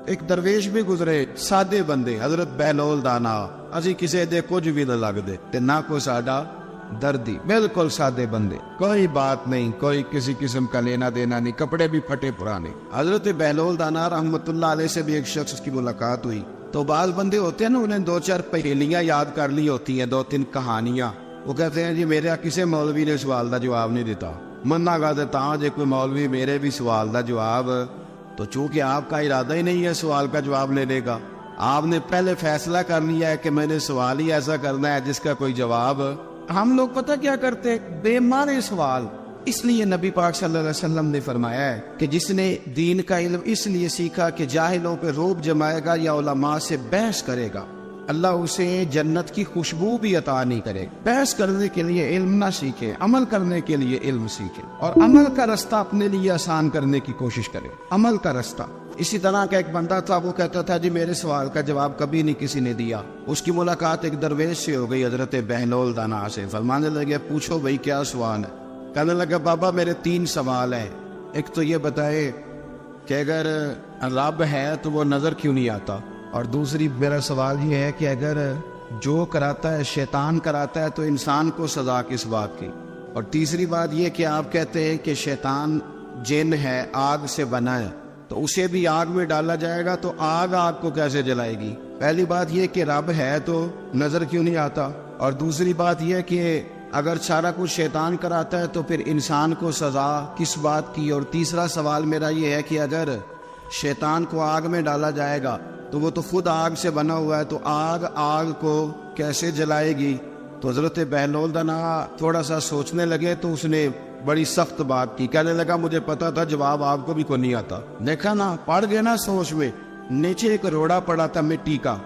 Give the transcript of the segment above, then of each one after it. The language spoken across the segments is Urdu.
ایک درویش بھی گزرے, سادے بندے, حضرت بہلول دانا, اسی کسی دے کچھ بھی نہ لگتے تے نہ کوئی ساڈا دردی, بالکل سادے بندے, کوئی بات نہیں, کوئی کسی قسم کا لینا دینا نہیں, کپڑے بھی پھٹے پرانے. حضرت بہلول دانا رحمت اللہ علیہ سے بھی ایک شخص کی ملاقات ہوئی. تو بعض بندے ہوتے ہیں نا, انہیں 2-4 پہیلیاں یاد کر لی ہوتی ہیں, 2-3 کہانیاں. وہ کہتے ہیں جی میرا کسی مولوی نے سوال دا جواب نہیں دیتا, مننا گا دیتا جے کوئی مولوی میرے بھی سوال دا جواب. تو چونکہ آپ کا ارادہ ہی نہیں ہے سوال کا جواب لینے کا, آپ نے پہلے فیصلہ کر لیا ہے کہ میں نے سوال ہی ایسا کرنا ہے جس کا کوئی جواب. ہم لوگ پتہ کیا کرتے, بے معنی سوال. اس لیے نبی پاک صلی اللہ علیہ وسلم نے فرمایا ہے کہ جس نے دین کا علم اس لیے سیکھا کہ جاہلوں پہ روب جمائے گا یا علماء سے بحث کرے گا, اللہ اسے جنت کی خوشبو بھی عطا نہیں کرے. بحث کرنے کے لیے علم نہ سیکھے, عمل کرنے کے لیے علم سیکھے, اور عمل کا رستہ اپنے لیے آسان کرنے کی کوشش کرے, عمل کا رستہ. اسی طرح کا ایک بندہ تھا, وہ کہتا تھا جی میرے سوال کا جواب کبھی نہیں کسی نے دیا. اس کی ملاقات ایک درویش سے ہو گئی, حضرت بہلول دانا سے. فرمانے لگے پوچھو بھائی کیا سوال ہے؟ کہنے لگا بابا میرے 3 سوال ہیں. ایک تو یہ بتائے کہ اگر رب ہے تو وہ نظر کیوں نہیں آتا, اور دوسری میرا سوال یہ ہے کہ اگر جو کراتا ہے شیطان کراتا ہے تو انسان کو سزا کس بات کی, اور تیسری بات یہ کہ آپ کہتے ہیں کہ شیطان جن ہے, آگ سے بنا ہے, تو اسے بھی آگ میں ڈالا جائے گا تو آگ کو کیسے جلائے گی؟ پہلی بات یہ کہ رب ہے تو نظر کیوں نہیں آتا, اور دوسری بات یہ کہ اگر سارا کچھ شیطان کراتا ہے تو پھر انسان کو سزا کس بات کی؟ اور تیسرا سوال میرا یہ ہے کہ اگر شیطان کو آگ میں ڈالا جائے گا تو وہ تو خود آگ سے بنا ہوا ہے, تو آگ کو کیسے جلائے گی؟ تو حضرت بہلول دانا تھوڑا سا سوچنے لگے تو اس نے بڑی سخت بات کی. کہنے لگا مجھے پتا تھا جواب آپ کو بھی کوئی نہیں آتا. دیکھا نا, پڑ گئے نا سوچ میں. نیچے ایک روڑا پڑا تھا مٹی کا,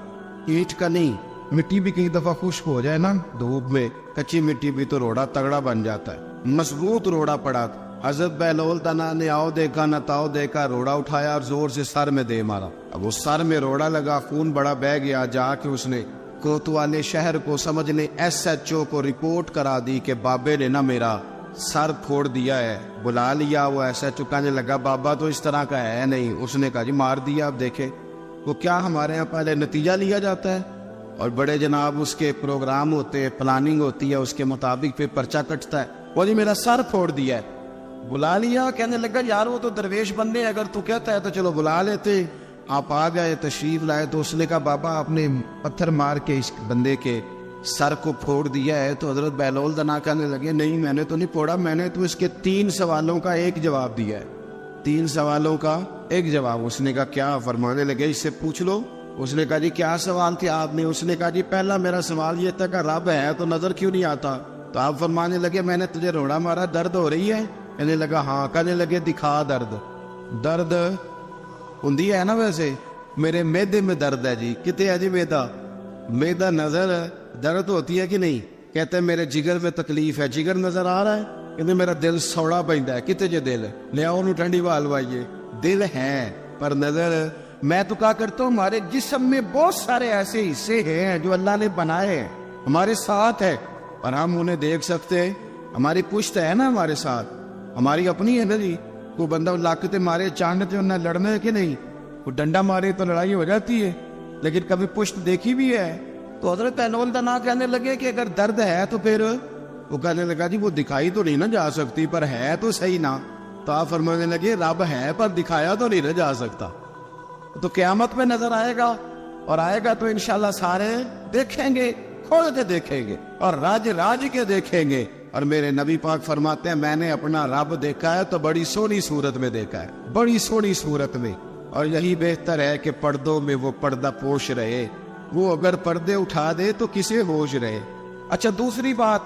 اینٹ کا نہیں. مٹی بھی کئی دفعہ خشک ہو جائے نا دھوپ میں, کچی مٹی بھی تو روڑا تگڑا بن جاتا ہے. مضبوط روڑا پڑا تھا. حضرت بہلول دانا نے آؤ دیکھا نہ تاؤ دیکھا, روڑا اٹھایا اور زور سے سر میں دے مارا. اب وہ سر میں روڑا لگا, خون بڑا بہ گیا. جا کے اس نے کوتوالے شہر کو سمجھنے SHO کو رپورٹ کرا دی کہ بابے نے نا میرا سر پھوڑ دیا ہے. بلا لیا. وہ SHO کہنے لگا بابا تو اس طرح کا ہے نہیں. اس نے کہا جی مار دیا. اب دیکھے وہ کیا ہمارے ہاں پہلے نتیجہ لیا جاتا ہے, اور بڑے جناب اس کے پروگرام ہوتے ہیں, پلاننگ ہوتی ہے, اس کے مطابق پھر پرچہ کٹتا ہے. وہ جی میرا سر پھوڑ دیا ہے. بلا لیا. کہنے لگا یار وہ تو درویش بندے, اگر تو کہتا ہے تو چلو بلا لیتے. آپ آ گئے, تشریف لائے. تو اس نے کہا بابا آپ نے پتھر مار کے اس بندے کے سر کو پھوڑ دیا ہے. تو حضرت بہلول دانا کہنے لگے نہیں میں نے تو نہیں پھوڑا, میں نے تو اس کے 3 سوالوں کا ایک جواب دیا ہے. 3 سوالوں کا ایک جواب. اس نے کہا کیا؟ فرمانے لگے اس سے پوچھ لو. اس نے کہا جی کیا سوال تھے آپ نے؟ اس نے کہا جی پہلا میرا سوال یہ تھا کہ رب ہے تو نظر کیوں نہیں آتا؟ تو آپ فرمانے لگے میں نے تجھے روڑا مارا, درد ہو رہی ہے؟ کہنے لگا ہاں. کہنے لگے دکھا درد ہوندی ہے نا ویسے, میرے میدے میں درد ہے. جی کتے ہے جی میدا نظر درد ہوتی ہے کہ نہیں؟ کہتے ہیں میرے جگر میں تکلیف ہے. جگر نظر آ رہا ہے؟ کہتے میرا دل سوڑا پیندا ہے. کتے جے دل لے آؤ انہوں ٹھنڈی ہوا لوائیے. دل ہے پر نظر. میں تو کہا کرتا ہوں ہمارے جسم میں بہت سارے ایسے حصے ہیں جو اللہ نے بنائے ہیں, ہمارے ساتھ ہے اور ہم انہیں دیکھ سکتے ہیں. ہماری پشت ہے نا ہمارے ساتھ, ہماری اپنی ہے نا جی. کوئی بندہ لاکتے مارے چاند جو نہ لڑنا ہے کہ نہیں, کوئی ڈنڈا مارے تو لڑائی ہو جاتی ہے, لیکن کبھی پشت دیکھی بھی ہے. تو حضرت بہلول دانا کہنے لگے کہ اگر درد ہے تو پھر وہ کہنے لگا جی وہ دکھائی تو نہیں نہ جا سکتی پر ہے تو صحیح نا. تو آپ فرمانے لگے رب ہے پر دکھایا تو نہیں نہ جا سکتا. تو قیامت میں نظر آئے گا, اور آئے گا تو انشاءاللہ سارے دیکھیں گے, کھول کے دیکھیں گے اور راج کے دیکھیں گے. اور میرے نبی پاک فرماتے ہیں میں نے اپنا رب دیکھا ہے تو بڑی سونی صورت میں دیکھا ہے, بڑی سونی صورت میں. اور یہی بہتر ہے کہ پردوں میں وہ پردہ پوش رہے, وہ اگر پردے اٹھا دے تو کسے ہوش رہے. اچھا دوسری بات,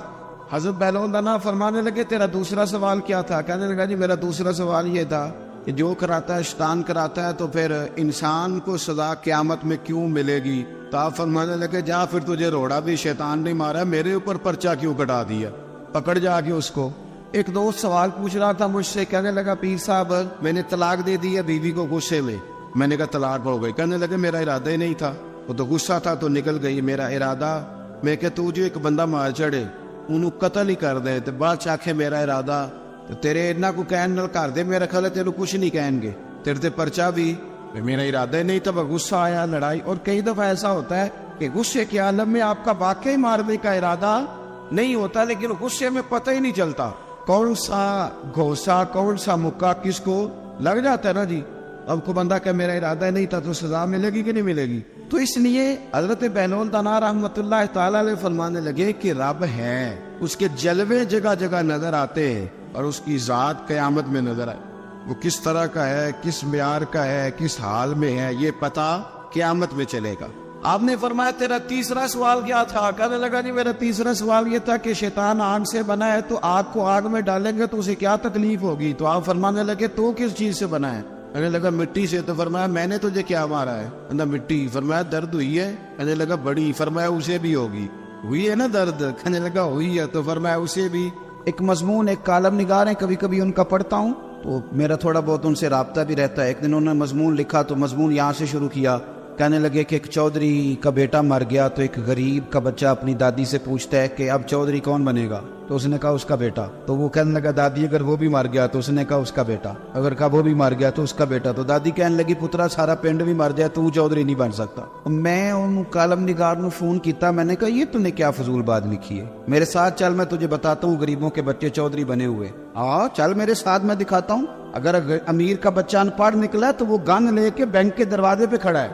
حضرت بہلول دانا فرمانے لگے تیرا دوسرا سوال کیا تھا؟ کہنے لگا جی میرا دوسرا سوال یہ تھا کہ جو کراتا ہے شیطان کراتا ہے تو پھر انسان کو سزا قیامت میں کیوں ملے گی؟ تو آپ فرمانے لگے جا پھر تجھے روڑا بھی شیطان نے مارا, میرے اوپر پرچہ کیوں کٹا دیا, پکڑ جا کے اس کو. ایک دوست سوال پوچھ رہا تھا مجھ سے, کہنے لگا پیر صاحب میں نے طلاق دے دی ہے بیوی کو غصے میں. میں نے کہا طلاق ہو گئی. کہنے لگے میرا ارادہ ہی نہیں تھا, وہ تو غصہ تھا تو نکل گئی. میرا ارادہ میں کہ تو جو ایک بندہ مار چڑھے انہوں قتل ہی کر دے, تو بعد چاکھے میرا ارادہ تو تیرے اتنا کو کہن نال کر دے, میرا خیال ہے تیرے کچھ نہیں کہیں گے, تیرے تے پرچہ بھی میرا ارادہ نہیں تھا، غصہ آیا، لڑائی. اور کئی دفعہ ایسا ہوتا ہے کہ غصے کے عالم میں آپ کا واقعی مارنے کا ارادہ نہیں ہوتا، لیکن غصے میں پتہ ہی نہیں چلتا کون سا گھوسا، کون سا مکہ کس کو لگ جاتا ہے نا جی. اب کو بندہ کہ میرا ارادہ نہیں تھا، تو سزا ملے گی کہ نہیں ملے گی؟ تو اس لیے حضرت بہلول دانا رحمت اللہ تعالی علیہ فرمانے لگے کہ رب ہے، اس کے جلوے جگہ جگہ نظر آتے ہیں، اور اس کی ذات قیامت میں نظر آئے. وہ کس طرح کا ہے، کس معیار کا ہے، کس حال میں ہے، یہ پتہ قیامت میں چلے گا. آپ نے فرمایا تیرا تیسرا سوال کیا تھا؟ کہنے لگا جی میرا تیسرا سوال یہ تھا کہ شیطان آگ سے بنا ہے، تو آگ کو آگ میں ڈالیں گے تو اسے کیا تکلیف ہوگی؟ تو آپ فرمانے لگے تو کس چیز سے بنا ہے؟ کہنے لگا مٹی سے. تو فرمایا میں نے تجھے کیا مارا ہے؟ کہنا مٹی. فرمایا درد ہوئی ہے؟ کہنے لگا بڑی. فرمایا اسے بھی ہوگی. ہوئی ہے نا درد؟ کہنے لگا ہوئی ہے. تو فرمایا اسے بھی. ایک مضمون ایک کالم نگار ہیں، کبھی کبھی ان کا پڑھتا ہوں تو میرا تھوڑا بہت ان سے رابطہ بھی رہتا ہے. ایک دن انہوں نے مضمون لکھا تو مضمون یہاں سے شروع کیا. کہنے لگے کہ ایک چودھری کا بیٹا مر گیا، تو ایک غریب کا بچہ اپنی دادی سے پوچھتا ہے کہ اب چودھری کون بنے گا؟ تو اس نے کہا اس کا بیٹا. تو وہ کہنے لگا دادی اگر وہ بھی مر گیا؟ تو اس نے کہا اس کا بیٹا. اگر کہا وہ بھی مر گیا تو اس کا بیٹا. تو دادی کہنے لگی پترا سارا پنڈ بھی مر جائے تو چودھری نہیں بن سکتا. میں ان کالم نگار نے فون کیتا، میں نے کہا یہ تو نے کیا فضول بات لکھی ہے، میرے ساتھ چل میں تجھے بتاتا ہوں غریبوں کے بچے چودھری بنے ہوئے. ہاں چل میرے ساتھ، میں دکھاتا ہوں. اگر امیر کا بچہ ان پڑھ نکلا تو وہ گن لے کے بینک کے دروازے پہ کھڑا ہے،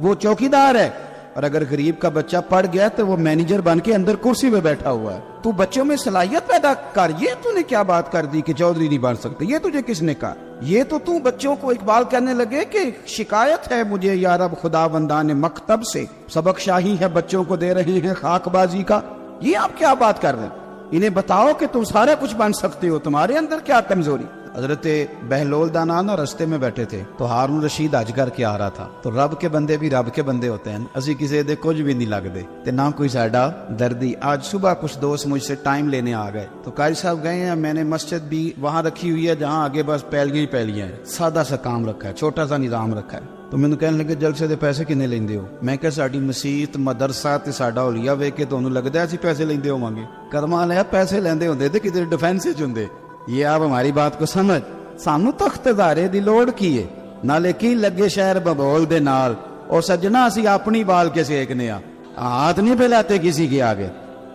وہ چوکیدار ہے. اور اگر غریب کا بچہ پڑھ گیا تو وہ مینیجر بن کے اندر کرسی پہ بیٹھا ہوا ہے. تو بچوں میں صلاحیت پیدا کر. یہ تو نے کیا بات کر دی کہ چودھری نہیں بن سکتے؟ یہ تجھے کس نے کہا؟ یہ تو بچوں کو اقبال کہنے لگے کہ شکایت ہے مجھے یا رب خدا بندان مکتب سے، سبق شاہی ہے بچوں کو دے رہے ہیں خاک بازی کا. یہ آپ کیا بات کر رہے ہیں؟ انہیں بتاؤ کہ تم سارا کچھ بن سکتے ہو، تمہارے اندر کیا کمزوری؟ حضرت بہلول دانا نا رستے میں بیٹھے تھے تو ہارون رشید حج کر کے آ رہا تھا. تو رب کے بندے بھی رب کے بندے ہوتے ہیں، اسی کسی دے کچھ بھی نہیں لگتے تے نہ کوئی ساڈا دردی. آج صبح کچھ دوست مجھ سے ٹائم لینے آ گئے تو قاری صاحب گئے ہیں. میں نے مسجد بھی وہاں رکھی ہوئی ہے جہاں آگے بس پیلیاں ہیں، سادہ سا کام رکھا ہے، چھوٹا سا نظام رکھا ہے. تو مینوں کہنے لگے جلسے دے پیسے کنے لیندے ہو؟ میں کہ ساڈی مسیت مدرسہ تے ساڈا اولیا ویکھ کے تانوں لگدا ہے اسی پیسے لیندے ہوواں گے؟ کرما لیا پیسے لیندے ہوندے تے کدھر ڈیفینس وچ ہوندے. یہ آپ ہماری بات کو سمجھ. سانو تخت دارے دی لوڑ کی ہے، نالے کی لگے شہر ببول دے نال. اور سجنا اسی اپنی بال کے سیکنے ہاتھ نہیں پھیلاتے کسی کے آگے.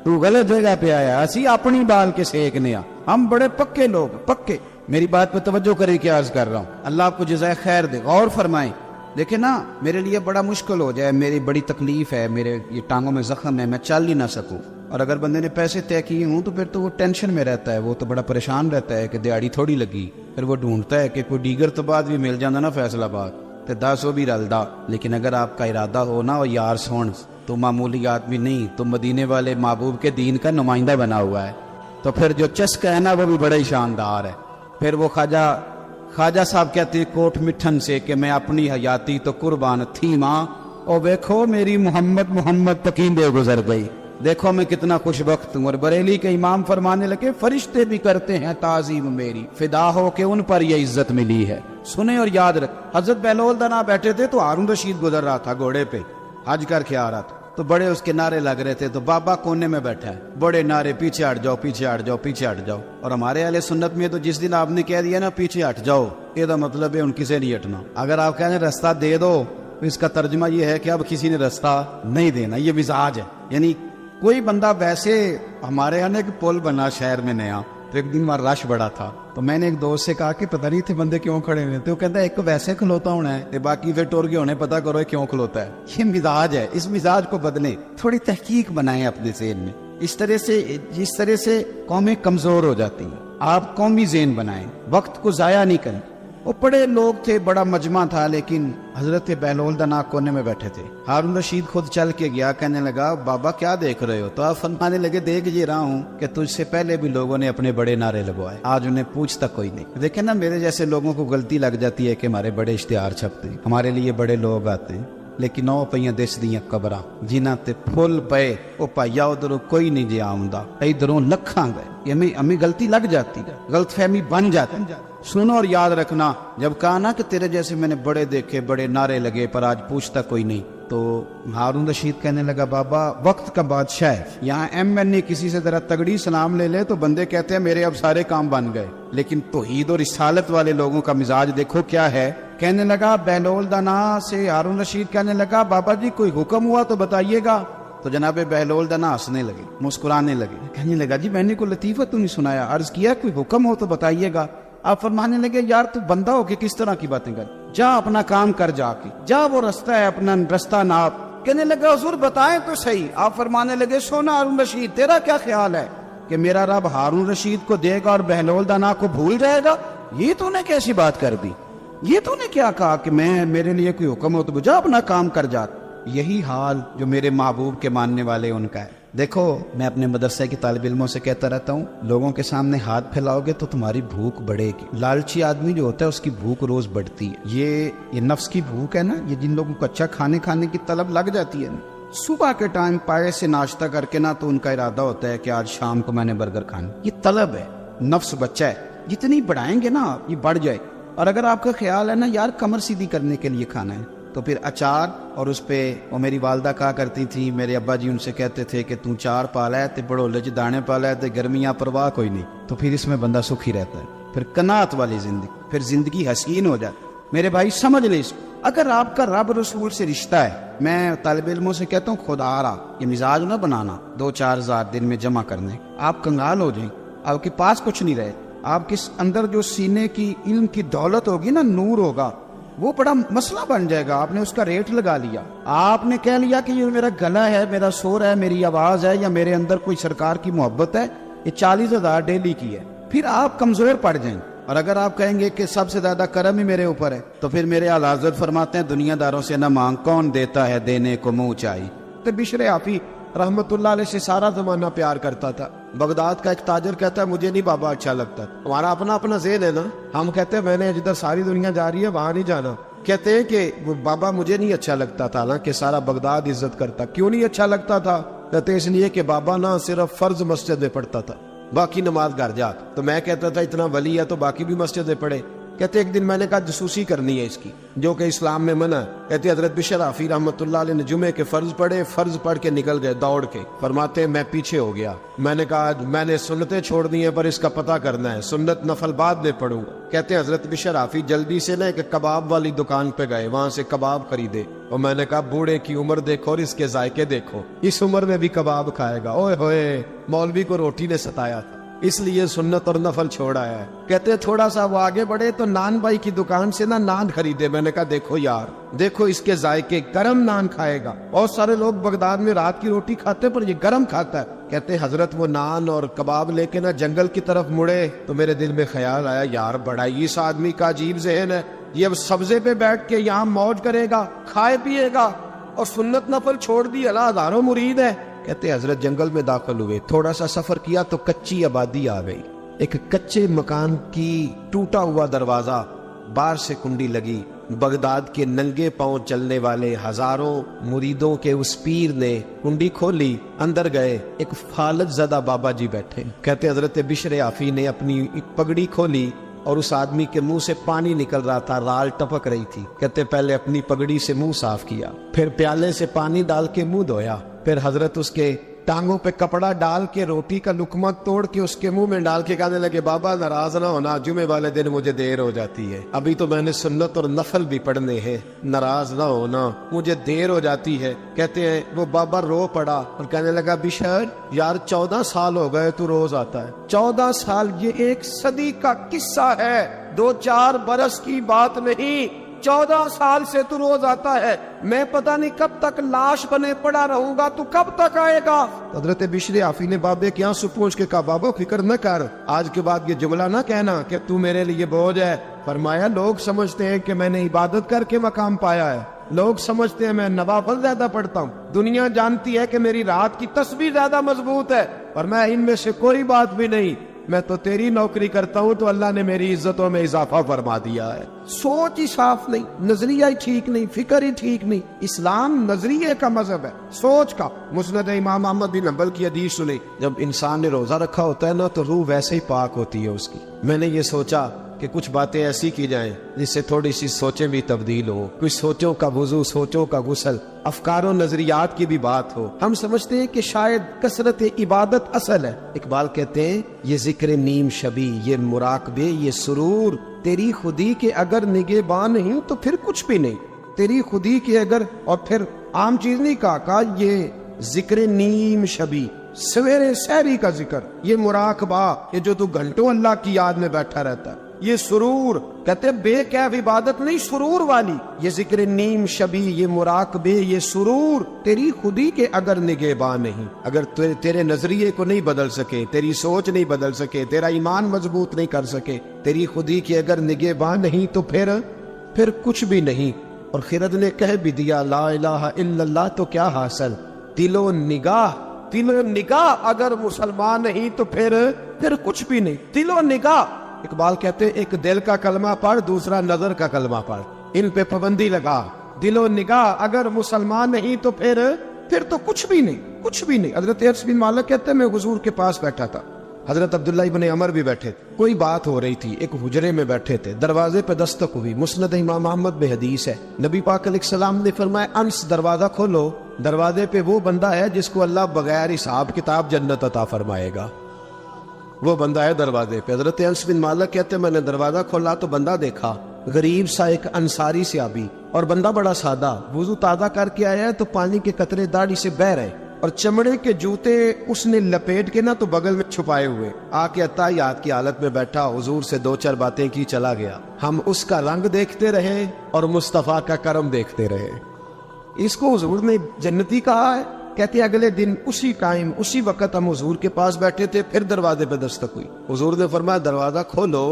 تو غلط جگہ پہ آیا، اسی اپنی بال کے سیکنے. ہم بڑے پکے لوگ، پکے. میری بات پہ توجہ کرے کہ عرض کر رہا ہوں. اللہ آپ کو جزائے خیر دے. غور فرمائیں. دیکھیں نا میرے لیے بڑا مشکل ہو جائے، میری بڑی تکلیف ہے، میرے یہ ٹانگوں میں زخم ہے، میں چل ہی نہ سکوں. اور اگر بندے نے پیسے طے کیے ہوں تو پھر تو وہ ٹینشن میں رہتا ہے، وہ تو بڑا پریشان رہتا ہے کہ دیہڑی تھوڑی لگی. پھر وہ ڈھونڈتا ہے کہ کوئی دیگر تو بعد بھی مل جانا نا فیصلہ باد تے 10 بھی رلدا. لیکن اگر آپ کا ارادہ ہو نا اور یار سون تو معمولی آدمی نہیں، تو مدینے والے محبوب کے دین کا نمائندہ بنا ہوا ہے. تو پھر جو چسکا ہے نا وہ بھی بڑا ہی شاندار ہے. پھر وہ خواجہ صاحب کہتے ہیں کوٹ مٹھن سے کہ میں اپنی حیاتی تو قربان تھی ماں، اور دیکھو میری محمد تکیندے گزر گئی. دیکھو میں کتنا خوش بخت ہوں. اور بریلی کے امام فرمانے لگے فرشتے بھی کرتے ہیں تعظیم میری، فدا ہو کہ ان پر یہ عزت ملی ہے. سنیں اور یاد رکھ. حضرت بہلول دانا بیٹھے تھے تو ہارون رشید گزر رہا تھا گھوڑے پہ، حج کر کے آ رہا تھا. تو بڑے اس کے نعرے لگ رہے تھے. تو بابا کونے میں بیٹھا ہے، بڑے نعرے پیچھے ہٹ جاؤ، پیچھے ہٹ جاؤ، پیچھے ہٹ جاؤ. اور ہمارے اہل سنت میں تو جس دن آپ نے کہہ دیا نا پیچھے ہٹ جاؤ، یہ دا مطلب ہے ان کسی نہیں ہٹنا. اگر آپ کہنے رستہ دے دو تو اس کا ترجمہ یہ ہے کہ اب کسی نے رستہ نہیں دینا. یہ مزاج ہے. یعنی کوئی بندہ ویسے ہمارے یہاں ایک پل بنا شہر میں نیا، تو ایک دن وہاں رش بڑا تھا. تو میں نے ایک دوست سے کہا کہ پتہ نہیں تھے بندے کیوں کھڑے ہوئے. تو وہ کہتا ہے ایک ویسے کھلوتا ہونا ہے، باقی پھر ٹور کے ہونے پتہ کرو کیوں کھلوتا ہے. یہ مزاج ہے. اس مزاج کو بدلیں، تھوڑی تحقیق بنائیں اپنے ذہن میں. جس طرح سے قومیں کمزور ہو جاتی ہیں، آپ قومی ذہن بنائیں، وقت کو ضائع نہیں کریں. وہ بڑے لوگ تھے، بڑا مجمع تھا، لیکن حضرت بہلول دانا کونے میں بیٹھے تھے. ہارون رشید خود چل کے گیا، کہنے لگا بابا کیا دیکھ رہے ہو؟ تو آپ فرمانے لگے دیکھ یہ رہا ہوں کہ تجھ سے پہلے بھی لوگوں نے اپنے بڑے نعرے لگوائے، آج انہیں پوچھتا کوئی نہیں. دیکھیں نا میرے جیسے لوگوں کو غلطی لگ جاتی ہے کہ ہمارے بڑے اشتہار چھپتے ہیں، ہمارے لیے بڑے لوگ آتے ہیں، لیکن او پئیاں دس دیاں قبراں جنہاں تے پھل پے، او پایا ادھروں کوئی نہیں جی آمدا، ادھروں لکھاں گئے. ہمیں غلطی لگ جاتی ہے، غلط فہمی بن جاتی ہے. سنو اور یاد رکھنا، جب کہا نا کہ تیرے جیسے میں نے بڑے دیکھے، بڑے نعرے لگے، پر آج پوچھتا کوئی نہیں، تو ہارون رشید کہنے لگا بابا وقت کا بادشاہ ہے. یہاں MNA کسی سے ذرا تگڑی سلام لے لے تو بندے کہتے ہیں میرے اب سارے کام بن گئے. لیکن توحید اور رسالت والے لوگوں کا مزاج دیکھو کیا ہے کہنے لگا بہلول دانا سے ہارون رشید کہنے لگا بابا جی کوئی حکم ہوا تو بتائیے گا. تو جناب بہلول دانا ہنسنے لگے, مسکرانے لگے, کہنے لگا جی میں نے کوئی لطیفہ تو نہیں سنایا, عرض کیا کوئی حکم ہو تو بتائیے گا. آپ فرمانے لگے یار تو بندہ ہو کے کس طرح کی باتیں کر, جا اپنا کام کر, جا کے جا وہ رستہ ہے اپنا رستہ ناپ. کہنے لگا حضور بتائیں تو صحیح. آپ فرمانے لگے سونا ہارون رشید تیرا کیا خیال ہے کہ میرا رب ہارون رشید کو دے گا اور بہلول دانا کو بھول جائے گا؟ یہ تو نے کیسی بات کر دی, یہ تو نے کیا کہا کہ میں میرے لیے کوئی حکم ہو تو جا اپنا کام کر جا. یہی حال جو میرے محبوب کے ماننے والے ان کا ہے. دیکھو میں اپنے مدرسے کے طالب علموں سے کہتا رہتا ہوں, لوگوں کے سامنے ہاتھ پھیلاؤ گے تو تمہاری بھوک بڑھے گی. لالچی آدمی جو ہوتا ہے اس کی بھوک روز بڑھتی ہے. یہ نفس کی بھوک ہے نا, یہ جن لوگوں کو اچھا کھانے کی طلب لگ جاتی ہے نا, صبح کے ٹائم پائے سے ناشتہ کر کے نا تو ان کا ارادہ ہوتا ہے کہ آج شام کو میں نے برگر کھانا. یہ طلب ہے, نفس بچہ ہے, جتنی بڑھائیں گے نا یہ بڑھ جائے. اور اگر آپ کا خیال ہے نا یار کمر سیدھی کرنے کے لیے کھانا ہے تو پھر اچار اور اس پہ, وہ میری والدہ کہا کرتی تھی, میرے ابا جی ان سے کہتے تھے کہ تو چار پالا ہے تے بڑولے چ دانے پالا ہے تے گرمیاں پرواہ کوئی نہیں, تو پھر اس میں بندہ سکھی رہتا ہے. پھر قناعت والی زندگی, پھر زندگی حسین ہو جاتی. میرے بھائی سمجھ لے اس کو, اگر آپ کا رب رسول سے رشتہ ہے, میں طالب علموں سے کہتا ہوں خدا را یہ مزاج نہ بنانا 2-4 ہزار دن میں جمع کرنے, آپ کنگال ہو جائیں, آپ کے پاس کچھ نہیں رہے. آپ کے اندر جو سینے کی علم کی دولت ہوگی نا, نور ہوگا, وہ بڑا مسئلہ بن جائے گا. آپ نے اس کا ریٹ لگا لیا, آپ نے کہہ لیا کہ یہ میرا گلا ہے, میرا سور ہے, میری آواز ہے, یا میرے اندر کوئی سرکار کی محبت ہے, یہ 40,000 ڈیلی کی ہے, پھر آپ کمزور پڑ جائیں. اور اگر آپ کہیں گے کہ سب سے زیادہ کرم ہی میرے اوپر ہے, تو پھر میرے اعلی حضرت فرماتے ہیں دنیا داروں سے نہ مانگ, کون دیتا ہے دینے کو منہ چاہیے. تو بشر حافی رحمت اللہ علیہ سے سارا زمانہ پیار کرتا تھا. بغداد کا ایک تاجر کہتا ہے مجھے نہیں بابا اچھا لگتا. ہمارا اپنا ذہن ہے نا, ہم کہتے ہیں میں نے جدھر ساری دنیا جا رہی ہے وہاں نہیں جانا. کہتے ہیں کہ بابا مجھے نہیں اچھا لگتا تھا, حالانکہ سارا بغداد عزت کرتا. کیوں نہیں اچھا لگتا تھا؟ کہتے اس لیے کہ بابا نہ صرف فرض مسجد میں پڑھتا تھا, باقی نماز گھر جا. تو میں کہتا تھا اتنا ولی ہے تو باقی بھی مسجد میں پڑھے. کہتے ایک دن میں نے کہا جسوسی کرنی ہے اس کی, جو کہ اسلام میں منع ہے. کہتے حضرت بشر حافی رحمت اللہ علیہ نے جمعے کے فرض پڑھے, فرض پڑھ کے نکل گئے دوڑ کے. فرماتے میں پیچھے ہو گیا, میں نے کہا میں نے سنتیں چھوڑ دی ہیں پر اس کا پتہ کرنا ہے, سنت نفل بعد میں پڑھوں گا. کہتے حضرت بشر حافی جلدی سے نا کہ کباب والی دکان پہ گئے, وہاں سے کباب خریدے. اور میں نے کہا بوڑھے کی عمر دیکھو اور اس کے ذائقے دیکھو, اس عمر میں بھی کباب کھائے گا. اوئے ہوئے, مولوی کو روٹی نے ستایا تھا, اس لیے سنت اور نفل چھوڑا ہے. کہتے تھوڑا سا وہ آگے بڑھے تو نان بھائی کی دکان سے نا نان خریدے. میں نے کہا دیکھو یار, دیکھو اس کے ذائقے, گرم نان کھائے گا. بہت سارے لوگ بغداد میں رات کی روٹی کھاتے پر یہ گرم کھاتا ہے. کہتے حضرت وہ نان اور کباب لے کے نا جنگل کی طرف مڑے تو میرے دل میں خیال آیا یار بڑا اس آدمی کا عجیب ذہن ہے, یہ اب سبزے پہ بیٹھ کے یہاں موج کرے گا, کھائے پیے گا, اور سنت نفل چھوڑ دی, اللہ ہزاروں مرید ہے. کہتے حضرت جنگل میں داخل ہوئے, تھوڑا سا سفر کیا تو کچی آبادی آ گئی. ایک کچے مکان کی ٹوٹا ہوا دروازہ, باہر سے کنڈی لگی. بغداد کے ننگے پاؤں چلنے والے ہزاروں مریدوں کے اس پیر نے کنڈی کھولی, اندر گئے, ایک فالج زدہ بابا جی بیٹھے. کہتے حضرت بشر حافی نے اپنی پگڑی کھولی اور اس آدمی کے منہ سے پانی نکل رہا تھا, رال ٹپک رہی تھی. کہتے پہلے اپنی پگڑی سے منہ صاف کیا, پھر پیالے سے پانی ڈال کے منہ دھویا, پھر حضرت اس کے ٹانگوں پہ کپڑا ڈال کے روٹی کا لقمہ توڑ کے اس کے منہ میں ڈال کے کہنے لگے بابا ناراض نہ ہونا, جمعے والے دن مجھے دیر ہو جاتی ہے, ابھی تو میں نے سنت اور نفل بھی پڑھنے ہیں, ناراض نہ ہونا مجھے دیر ہو جاتی ہے. کہتے ہیں وہ بابا رو پڑا اور کہنے لگا بشر یار 14 سال ہو گئے تو روز آتا ہے. 14 سال یہ 1 صدی کا قصہ ہے, 2-4 برس کی بات نہیں. 14 سال سے تو روز آتا ہے, میں پتہ نہیں کب تک لاش بنے پڑا رہوں گا, تو کب تک آئے گا. حضرت بشر حافی نے بابے کی آنسو پوچھ کے کہا بابا فکر نہ کر, آج کے بعد یہ جملہ نہ کہنا کہ تو میرے لیے بوجھ ہے. فرمایا لوگ سمجھتے ہیں کہ میں نے عبادت کر کے مقام پایا ہے, لوگ سمجھتے ہیں میں نوافل زیادہ پڑھتا ہوں, دنیا جانتی ہے کہ میری رات کی تسبیح زیادہ مضبوط ہے, اور میں ان میں سے کوئی بات بھی نہیں. میں تو تیری نوکری کرتا ہوں تو اللہ نے میری عزتوں میں اضافہ فرما دیا ہے. سوچ ہی صاف نہیں, نظریہ ہی ٹھیک نہیں, فکر ہی ٹھیک نہیں. اسلام نظریے کا مذہب ہے, سوچ کا. مسند امام احمد بن حنبل کی حدیث سنی, جب انسان نے روزہ رکھا ہوتا ہے نا تو روح ویسے ہی پاک ہوتی ہے اس کی. میں نے یہ سوچا کہ کچھ باتیں ایسی کی جائیں جس سے تھوڑی سی سوچیں بھی تبدیل ہو، کچھ سوچوں کا وضو، سوچوں کا غسل، افکار و نظریات کی بھی بات ہو۔ ہم سمجھتے ہیں کہ شاید کثرت عبادت اصل ہے۔ اقبال کہتے ہیں یہ ذکر نیم شبی، یہ مراقبے، یہ سرور تیری خودی کے اگر نگہباں نہیں تو پھر کچھ بھی نہیں، تیری خودی کے اگر، اور پھر عام چیز نہیں کہا یہ ذکر نیم شبی، سویرے سحری کا ذکر، یہ مراقبہ، یہ جو تو گھنٹوں اللہ کی یاد میں بیٹھا رہتا ہے، یہ سرور، کہتے بے کیف عبادت نہیں، سرور والی، یہ ذکر نیم شبی، یہ مراقبے، یہ سرور تیری خودی کے اگر نگہباں نہیں، اگر تیرے نظریے کو نہیں بدل سکے، تیری سوچ نہیں بدل سکے، تیرا ایمان مضبوط نہیں کر سکے، تیری خودی کے اگر نگہباں نہیں تو پھر کچھ بھی نہیں۔ اور خرد نے کہہ بھی دیا لا الہ الا اللہ تو کیا حاصل، دل و نگاہ اگر مسلمان نہیں تو پھر کچھ بھی نہیں، دل و نگاہ۔ اقبال کہتے ہیں ایک دل کا کلمہ پڑھ، دوسرا نظر کا کلمہ پڑھ، ان پہ پابندی لگا، دل و نگاہ اگر مسلمان نہیں تو پھر تو کچھ بھی نہیں، کچھ بھی نہیں۔ حضرت انس بن مالک کہتے ہیں میں حضور کے پاس بیٹھا تھا، حضرت عبداللہ ابن عمر بھی بیٹھے تھے، کوئی بات ہو رہی تھی، ایک حجرے میں بیٹھے تھے، دروازے پہ دستک ہوئی، مسند امام احمد میں حدیث ہے، نبی پاک علیہ السلام نے فرمایا انس دروازہ کھولو، دروازے پہ وہ بندہ ہے جس کو اللہ بغیر حساب کتاب جنت عطا فرمائے گا، وہ بندہ ہے دروازے پہ۔ حضرت انس بن مالک کہتے ہیں میں نے دروازہ کھولا تو بندہ دیکھا، غریب سا ایک انصاری صحابی، اور بندہ بڑا سادہ، وضو تازہ کر کے آیا ہے تو پانی کے قطرے داڑھی سے بہہ رہے، اور چمڑے کے جوتے اس نے لپیٹ کے تو بغل میں چھپائے ہوئے، آ کے عطائیات کی حالت میں بیٹھا، حضور سے دو چار باتیں کی، چلا گیا۔ ہم اس کا رنگ دیکھتے رہے اور مصطفیٰ کا کرم دیکھتے رہے۔ اس کو حضور نے جنتی کہا ہے۔ کہتے اگلے دن اسی ٹائم اسی وقت ہم حضور کے پاس بیٹھے تھے، پھر دروازے پہ دستک ہوئی، حضور نے فرمایا دروازہ کھولو،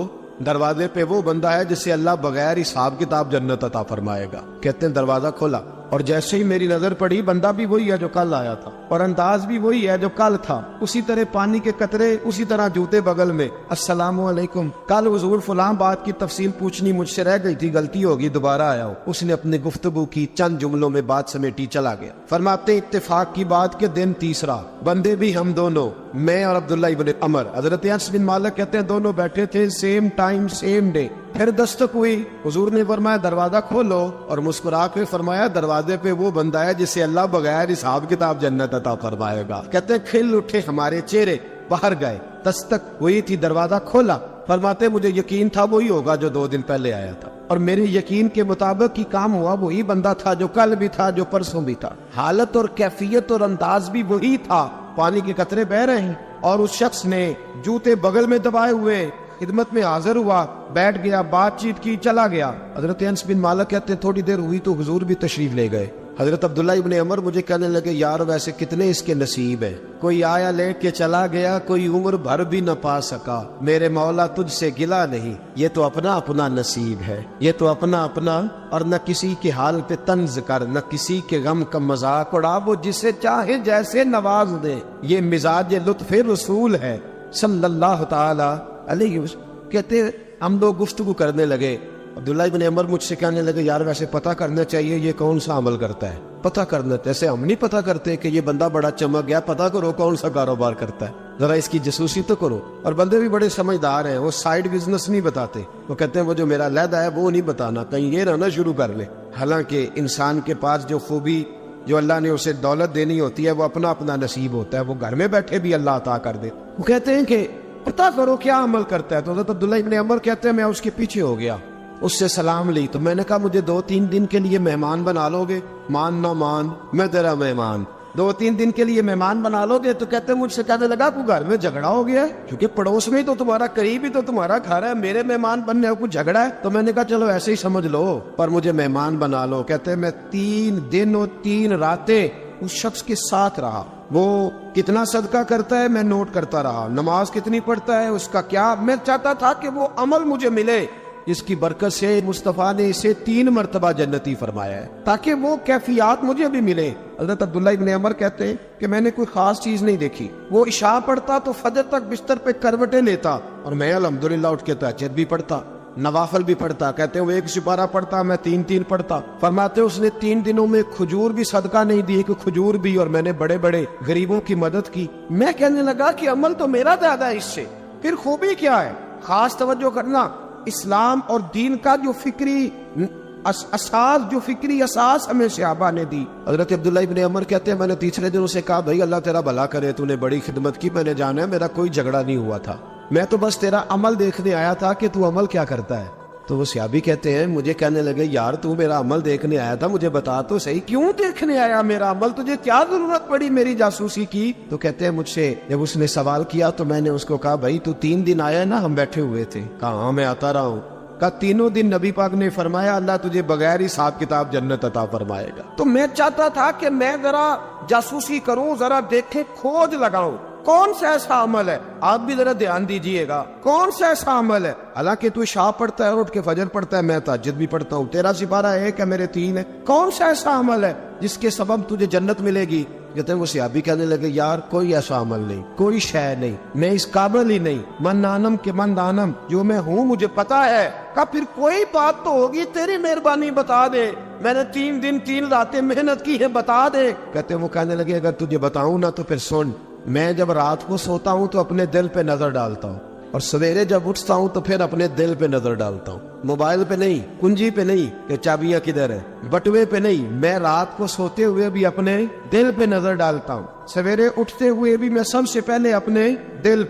دروازے پہ وہ بندہ ہے جسے اللہ بغیر حساب کتاب جنت عطا فرمائے گا۔ کہتے ہیں دروازہ کھولا، اور جیسے ہی میری نظر پڑی بندہ بھی وہی ہے جو کل آیا تھا، اور انداز بھی وہی ہے جو کل تھا، اسی طرح پانی کے قطرے، اسی طرح جوتے بغل میں، السلام علیکم، کل حضور فلاں بات کی تفصیل پوچھنی مجھ سے رہ گئی تھی، غلطی ہوگی، دوبارہ آیا ہو۔ اس نے اپنی گفتگو کی، چند جملوں میں بات سمیٹی، چلا گیا۔ فرماتے اتفاق کی بات کے دن تیسرا، بندے بھی ہم دونوں، میں اور عبداللہ ابن عمر، حضرت انس بن مالک کہتے ہیں دونوں بیٹھے تھے، سیم ٹائم سیم ڈے، پھر دستک ہوئی، حضور نے فرمایا دروازہ کھولو، اور مسکرا کے فرمایا دروازے پہ وہ بندہ ہے جسے اللہ بغیر حساب کتاب جنت عطا فرمائے گا۔ کہتے ہیں کھل اٹھے ہمارے چہرے، باہر گئے، دستک ہوئی تھی، دروازہ کھولا، فرماتے مجھے یقین تھا وہی ہوگا جو 2 دن پہلے آیا تھا، اور میرے یقین کے مطابق ہی کام ہوا، وہی بندہ تھا جو کل بھی تھا، جو پرسوں بھی تھا، حالت اور کیفیت اور انداز بھی وہی تھا، پانی کے قطرے بہ رہے ہیں، اور اس شخص نے جوتے بغل میں دبائے ہوئے خدمت میں حاضر ہوا، بیٹھ گیا، بات چیت کی، چلا گیا۔ حضرت انس بن مالک کہتے ہیں تھوڑی دیر ہوئی تو حضور بھی تشریف لے گئے۔ حضرت عبداللہ ابن عمر مجھے کہنے لگے یار ویسے کتنے اس کے نصیب ہیں، کوئی آیا لے کے چلا گیا، کوئی عمر بھر بھی نہ پا سکا، میرے مولا تجھ سے گلا نہیں، یہ تو اپنا اپنا نصیب ہے، یہ تو اپنا اپنا، اور نہ کسی کے حال پہ طنز کر، نہ کسی کے غم کا مذاق اڑا، وہ جسے چاہے جیسے نواز دے، یہ مزاج لطف رسول ہے صلی اللہ تعالی علیہ وسلم۔ کہتے ہم لوگ گفتگو کرنے لگے، عبداللہ ابن عمر مجھ سے کہنے لگے یار ویسے پتہ کرنا چاہیے یہ کون سا عمل کرتا ہے، پتہ کرنا، جیسے ہم نہیں پتہ کرتے کہ یہ بندہ بڑا چمک گیا، پتہ کرو کون سا کاروبار کرتا ہے، ذرا اس کی جاسوسی تو کرو۔ اور بندے بھی بڑے سمجھدار ہیں، وہ سائیڈ بزنس نہیں بتاتے، وہ کہتے ہیں وہ جو میرا علیحدہ ہے وہ نہیں بتانا، کہیں یہ نہ شروع کر لے۔ حالانکہ انسان کے پاس جو خوبی، جو اللہ نے اسے دولت دینی ہوتی ہے، وہ اپنا اپنا نصیب ہوتا ہے، وہ گھر میں بیٹھے بھی اللہ عطا کر دے۔ وہ کہتے ہیں کہ پتہ کرو کیا عمل کرتا ہے، تو حضرت عبداللہ ابن عمر کہتے ہیں میں اس کے پیچھے ہو گیا، اس سے سلام لی، تو میں نے کہا مجھے 2-3 دن کے لیے مہمان بنا لو گے؟ مان نہ مان، میں تیرا مہمان، 2-3 دن کے لیے مہمان بنا لو گے؟ تو کہتے ہیں مجھ سے کہنے لگا کوئی گھر میں جھگڑا ہو گیا ہے، کیونکہ پڑوس میں ہی تو تمہارا، قریب ہی تو تمہارا گھر ہے، میرے مہمان بننے کو جھگڑا ہے؟ تو میں نے کہا چلو ایسے ہی سمجھ لو، پر مجھے مہمان بنا لو۔ کہتے ہیں میں 3 دن اور 3 راتیں اس شخص کے ساتھ رہا، وہ کتنا صدقہ کرتا ہے میں نوٹ کرتا رہا، نماز کتنی پڑھتا ہے، اس کا کیا، میں چاہتا تھا کہ وہ عمل مجھے ملے جس کی برکت سے مصطفیٰ نے اسے 3 مرتبہ جنتی فرمایا ہے، تاکہ وہ کیفیات مجھے بھی ملے۔ حضرت عبداللہ ابن عمر کہتے ہیں کہ میں نے کوئی خاص چیز نہیں دیکھی، وہ عشاء پڑھتا تو فجر تک بستر پہ کروٹیں لیتا، اور میں الحمدللہ اٹھ کے تہجد بھی پڑھتا، نوافل بھی پڑھتا۔ کہتے ہیں وہ 1 سپارہ پڑھتا، میں 3 پڑھتا۔ فرماتے اس نے 3 دنوں میں کھجور بھی صدقہ نہیں دی، کہ کھجور بھی، اور میں نے بڑے بڑے غریبوں کی مدد کی۔ میں کہنے لگا کہ عمل تو میرا زیادہ ہے اس سے، پھر خوبی کیا ہے؟ خاص توجہ کرنا، اسلام اور دین کا جو فکری اساس ہمیں صحابہ نے دی. حضرت عبداللہ ابن عمر کہتے ہیں میں نے تیسرے دن اسے کہا بھائی اللہ تیرا بھلا کرے، تو نے بڑی خدمت کی، میں نے جانا ہے میرا کوئی جھگڑا نہیں ہوا تھا، میں تو بس تیرا عمل دیکھنے آیا تھا کہ تو عمل کیا کرتا ہے. تو وہ صحابی کہتے ہیں مجھے کہنے لگے یار تو میرا عمل دیکھنے آیا تھا، مجھے بتا تو صحیح کیوں دیکھنے آیا میرا عمل؟ تجھے کیا ضرورت پڑی میری جاسوسی کی؟ تو کہتے ہیں مجھ سے جب اس نے سوال کیا تو میں نے اس کو کہا بھائی تو 3 دن آیا نا، ہم بیٹھے ہوئے تھے. کہا ہاں میں آتا رہا ہوں. کہا 3 دن نبی پاک نے فرمایا اللہ تجھے بغیر حساب کتاب جنت عطا فرمائے گا. تو میں چاہتا تھا کہ میں ذرا جاسوسی کروں، ذرا دیکھیں، کھوج لگاؤں کون سا ایسا عمل ہے. آپ بھی ذرا دھیان دیجئے گا، کون سا ایسا عمل ہے؟ حالانکہ تو عشاء پڑھتا ہے اور اٹھ کے فجر پڑھتا ہے، میں تہجد بھی پڑھتا ہوں، تیرا سپارہ 1 ہے میرے 3 ہے. کون سا ایسا عمل ہے جس کے سبب تجھے جنت ملے گی؟ کہتے ہیں وہ صحابی کہنے لگے یار کوئی ایسا عمل نہیں، کوئی شے نہیں، میں اس قابل ہی نہیں. من دانم کے من دانم، جو میں ہوں مجھے پتا ہے. کہا پھر کوئی بات تو ہوگی، تیری مہربانی بتا دے، میں نے 3 دن 3 راتیں محنت کی ہے، بتا دے. کہتے ہیں وہ کہنے لگے اگر تجھے بتاؤں نا تو پھر سن، میں جب رات کو سوتا ہوں تو اپنے دل پہ نظر ڈالتا ہوں، اور سویرے جب اٹھتا ہوں تو پھر اپنے دل پہ نظر ڈالتا ہوں. موبائل پہ نہیں، کنجی پہ نہیں کہ چابیاں کدھر ہے، بٹوے پہ نہیں، میں رات کو سوتے ہوئے بھی اپنے دل پہ نظر ڈالتا ہوں، سویرے اٹھتے ہوئے بھی میں سب سے پہلے اپنے دل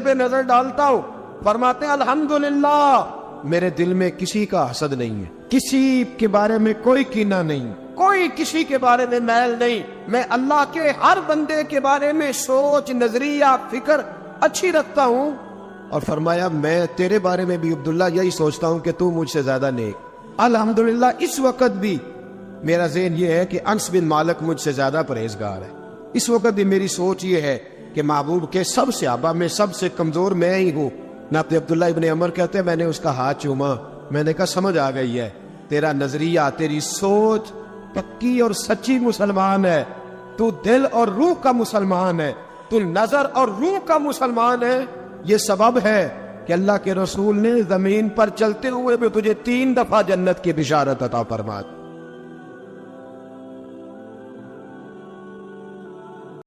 پہ نظر ڈالتا ہوں. فرماتے ہیں الحمدللہ میرے دل میں کسی کا حسد نہیں ہے، کسی کے بارے میں کوئی کینہ نہیں، کوئی کسی کے بارے میں میل نہیں. میں اللہ کے ہر بندے کے بارے میں سوچ، نظریہ، فکر اچھی رکھتا ہوں. اور فرمایا میں تیرے بارے میں بھی عبداللہ یہی سوچتا ہوں کہ تو مجھ سے زیادہ نیک. الحمدللہ اس وقت بھی میرا ذہن یہ ہے کہ انس بن مالک مجھ سے زیادہ پرہیزگار ہے. اس وقت بھی میری سوچ یہ ہے کہ محبوب کے سب صحابہ میں سب سے کمزور میں ہی ہوں. ناپتے عبداللہ ابن عمر کہتے ہیں میں نے اس کا ہاتھ چوما، میں نے کہا سمجھ آ گئی ہے، تیرا نظریہ، تیری سوچ پکی اور سچی مسلمان ہے، تو دل اور روح کا مسلمان ہے، تو نظر اور روح کا مسلمان ہے. یہ سبب ہے کہ اللہ کے رسول نے زمین پر چلتے ہوئے بھی تجھے 3 دفعہ جنت کی بشارت عطا فرمائی.